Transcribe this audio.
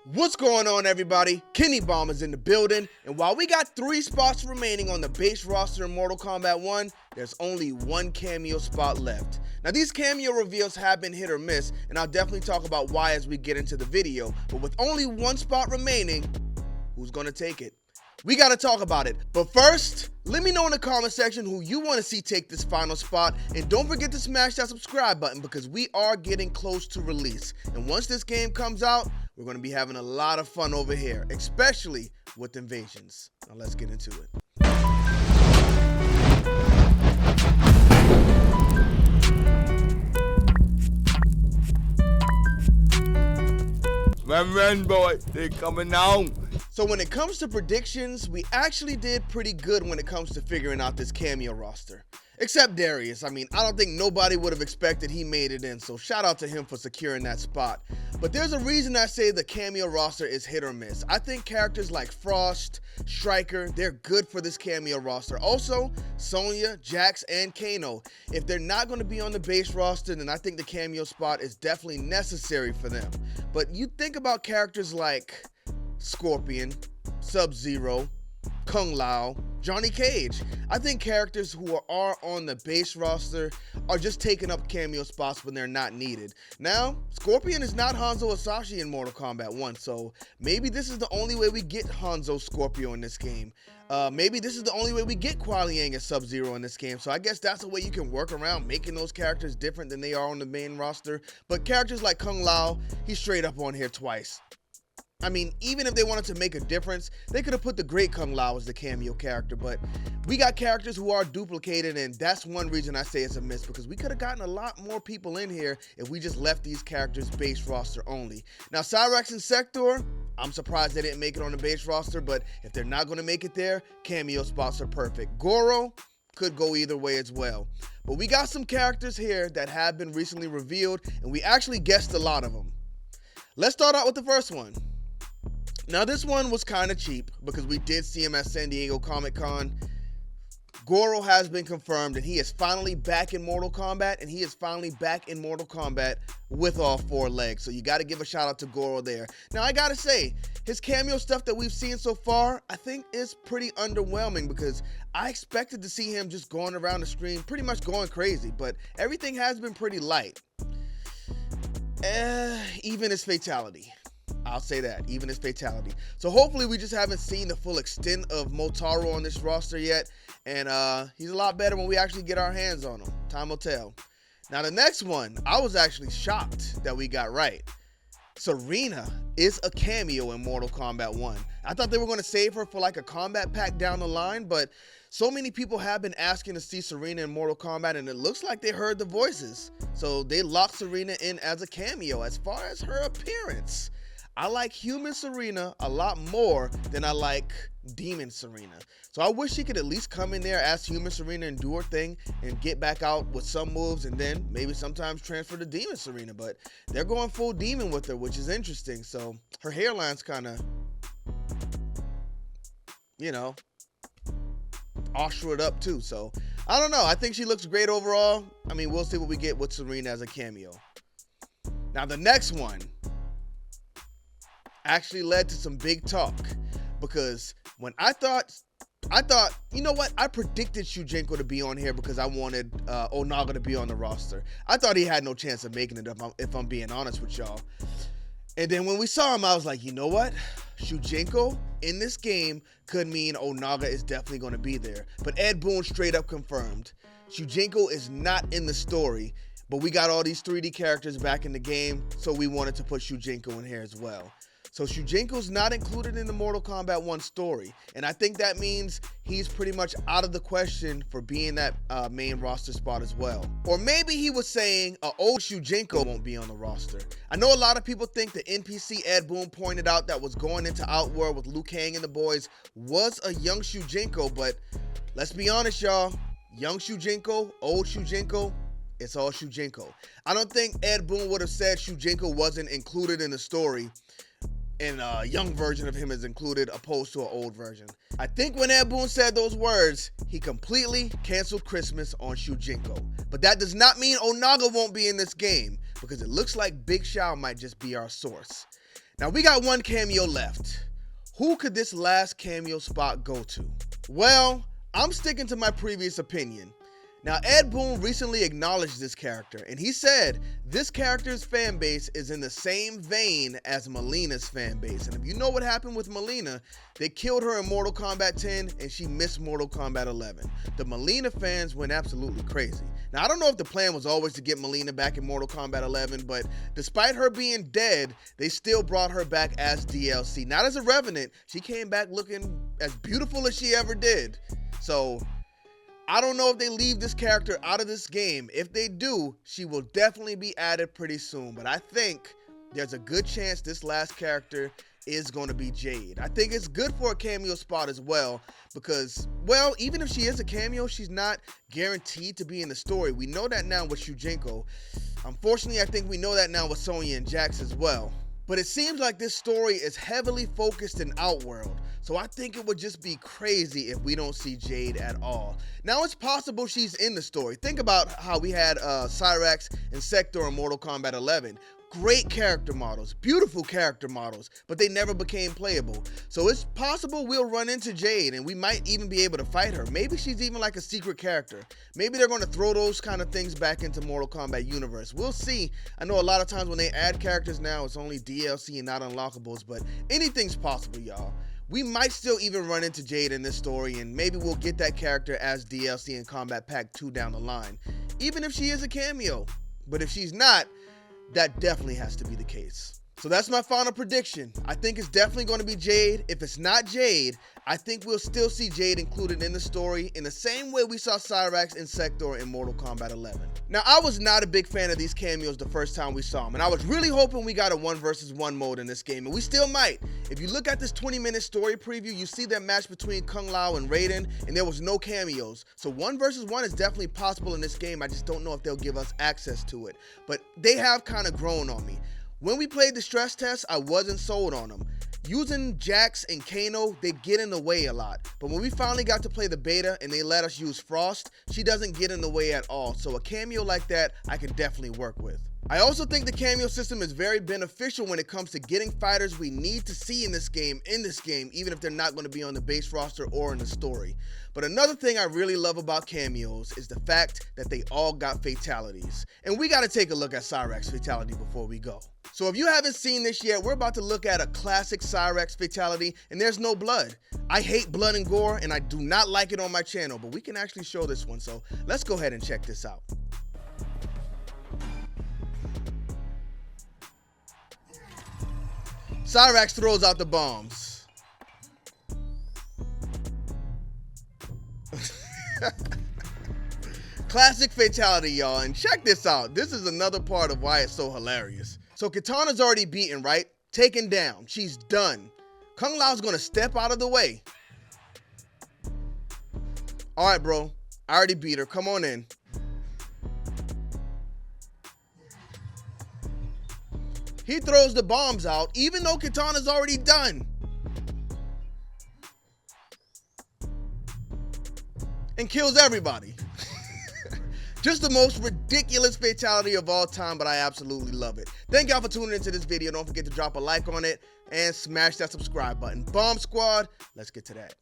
What's going on, everybody? Kenny Bomb is in the building, and while we got 3 spots remaining on the base roster in Mortal Kombat 1, there's only 1 cameo spot left. Now, these cameo reveals have been hit or miss, and I'll definitely talk about why as we get into the video, but with only 1 spot remaining, who's gonna take it? We gotta talk about it, but first, let me know in the comment section who you want to see take this final spot, and don't forget to smash that subscribe button because we are getting close to release, and once this game comes out, we're going to be having a lot of fun over here, especially with invasions. Now let's get into it. Run, boy, they coming down. So when it comes to predictions, we actually did pretty good when it comes to figuring out this cameo roster. Except Darius. I mean, I don't think nobody would have expected he made it in, so shout out to him for securing that spot. But there's a reason I say the cameo roster is hit or miss. I think characters like Frost, Striker, they're good for this cameo roster. Also, Sonya, Jax, and Kano. If they're not going to be on the base roster, then I think the cameo spot is definitely necessary for them. But you think about characters like Scorpion, Sub-Zero, Kung Lao, Johnny Cage. I think characters who are on the base roster are just taking up cameo spots when they're not needed. Now, Scorpion is not Hanzo Hasashi in Mortal Kombat 1, so maybe this is the only way we get Hanzo Scorpio in this game. Maybe this is the only way we get Kuai Liang as Sub-Zero in this game, so I guess that's a way you can work around making those characters different than they are on the main roster. But characters like Kung Lao, he's straight up on here twice. I mean, even if they wanted to make a difference, they could have put the great Kung Lao as the cameo character, but we got characters who are duplicated, and that's one reason I say it's a miss, because we could have gotten a lot more people in here if we just left these characters base roster only. Now, Cyrax and Sector, I'm surprised they didn't make it on the base roster, but if they're not going to make it there, cameo spots are perfect. Goro could go either way as well. But we got some characters here that have been recently revealed, and we actually guessed a lot of them. Let's start out with the first one. Now, this one was kind of cheap because we did see him at San Diego Comic-Con. Goro has been confirmed, and he is finally back in Mortal Kombat, and he is finally back in Mortal Kombat with all 4 legs. So you got to give a shout out to Goro there. Now, I got to say, his cameo stuff that we've seen so far, I think is pretty underwhelming because I expected to see him just going around the screen, pretty much going crazy, but everything has been pretty light. Even his fatality. I'll say that, even his fatality. So hopefully we just haven't seen the full extent of Motaro on this roster yet, and he's a lot better when we actually get our hands on him. Time will tell. Now the next one, I was actually shocked that we got right. Serena is a cameo in Mortal Kombat 1. I thought they were going to save her for like a combat pack down the line, but so many people have been asking to see Serena in Mortal Kombat, and it looks like they heard the voices. So they locked Serena in as a cameo. As far as her appearance, I like human Serena a lot more than I like demon Serena. So I wish she could at least come in there as human Serena and do her thing and get back out with some moves and then maybe sometimes transfer to demon Serena. But they're going full demon with her, which is interesting. So her hairline's kind of, you know, ushered up too. So I don't know. I think she looks great overall. I mean, we'll see what we get with Serena as a cameo. Now the next one actually led to some big talk, because when I thought, you know what? I predicted Shujinko to be on here because I wanted Onaga to be on the roster. I thought he had no chance of making it, if I'm being honest with y'all. And then when we saw him, I was like, you know what? Shujinko in this game could mean Onaga is definitely going to be there. But Ed Boon straight up confirmed Shujinko is not in the story, but we got all these 3D characters back in the game, so we wanted to put Shujinko in here as well. So Shujinko's not included in the Mortal Kombat 1 story, and I think that means he's pretty much out of the question for being that main roster spot as well. Or maybe he was saying old Shujinko won't be on the roster. I know a lot of people think the NPC Ed Boon pointed out that was going into Outworld with Liu Kang and the boys was a young Shujinko, but let's be honest, y'all. Young Shujinko, old Shujinko, it's all Shujinko. I don't think Ed Boon would have said Shujinko wasn't included in the story and a young version of him is included opposed to an old version. I think when Ed Boon said those words, he completely canceled Christmas on Shujinko. But that does not mean Onaga won't be in this game, because it looks like Big Shao might just be our source. Now we got one cameo left. Who could this last cameo spot go to? Well, I'm sticking to my previous opinion. Now, Ed Boon recently acknowledged this character, and he said this character's fan base is in the same vein as Melina's fan base. And if you know what happened with Melina, they killed her in Mortal Kombat 10, and she missed Mortal Kombat 11. The Melina fans went absolutely crazy. Now, I don't know if the plan was always to get Melina back in Mortal Kombat 11, but despite her being dead, they still brought her back as DLC. Not as a Revenant, she came back looking as beautiful as she ever did. So I don't know if they leave this character out of this game. If they do, she will definitely be added pretty soon. But I think there's a good chance this last character is going to be Jade. I think it's good for a cameo spot as well because, well, even if she is a cameo, she's not guaranteed to be in the story. We know that now with Shujinko. Unfortunately, I think we know that now with Sonya and Jax as well. But it seems like this story is heavily focused in Outworld, so I think it would just be crazy if we don't see Jade at all. Now, it's possible she's in the story. Think about how we had Cyrax and Sector in Mortal Kombat 11. Great character models, beautiful character models, but they never became playable. So it's possible we'll run into Jade and we might even be able to fight her. Maybe she's even like a secret character. Maybe they're going to throw those kind of things back into Mortal Kombat universe. We'll see. I know a lot of times when they add characters now, it's only DLC and not unlockables, but anything's possible, y'all. We might still even run into Jade in this story, and maybe we'll get that character as DLC in Combat Pack 2 down the line, even if she is a cameo. But if she's not, that definitely has to be the case. So that's my final prediction. I think it's definitely going to be Jade. If it's not Jade, I think we'll still see Jade included in the story in the same way we saw Cyrax and Sector in Mortal Kombat 11. Now, I was not a big fan of these cameos the first time we saw them, and I was really hoping we got a 1 versus 1 mode in this game, and we still might. If you look at this 20-minute story preview, you see that match between Kung Lao and Raiden, and there was no cameos. So 1 versus 1 is definitely possible in this game. I just don't know if they'll give us access to it. But they have kind of grown on me. When we played the stress test, I wasn't sold on them. Using Jax and Kano, they get in the way a lot. But when we finally got to play the beta and they let us use Frost, she doesn't get in the way at all. So a cameo like that, I can definitely work with. I also think the cameo system is very beneficial when it comes to getting fighters we need to see in this game, even if they're not going to be on the base roster or in the story. But another thing I really love about cameos is the fact that they all got fatalities. And we got to take a look at Cyrax fatality before we go. So if you haven't seen this yet, we're about to look at a classic Cyrax fatality, and there's no blood. I hate blood and gore, and I do not like it on my channel, but we can actually show this one, so let's go ahead and check this out. Cyrax throws out the bombs. Classic fatality, y'all, and check this out. This is another part of why it's so hilarious. So Kitana's already beaten, right? Taken down. She's done. Kung Lao's gonna step out of the way. All right, bro. I already beat her. Come on in. He throws the bombs out, even though Kitana's already done. And kills everybody. Just the most ridiculous fatality of all time, but I absolutely love it. Thank y'all for tuning into this video. Don't forget to drop a like on it and smash that subscribe button. Bomb Squad, let's get to that.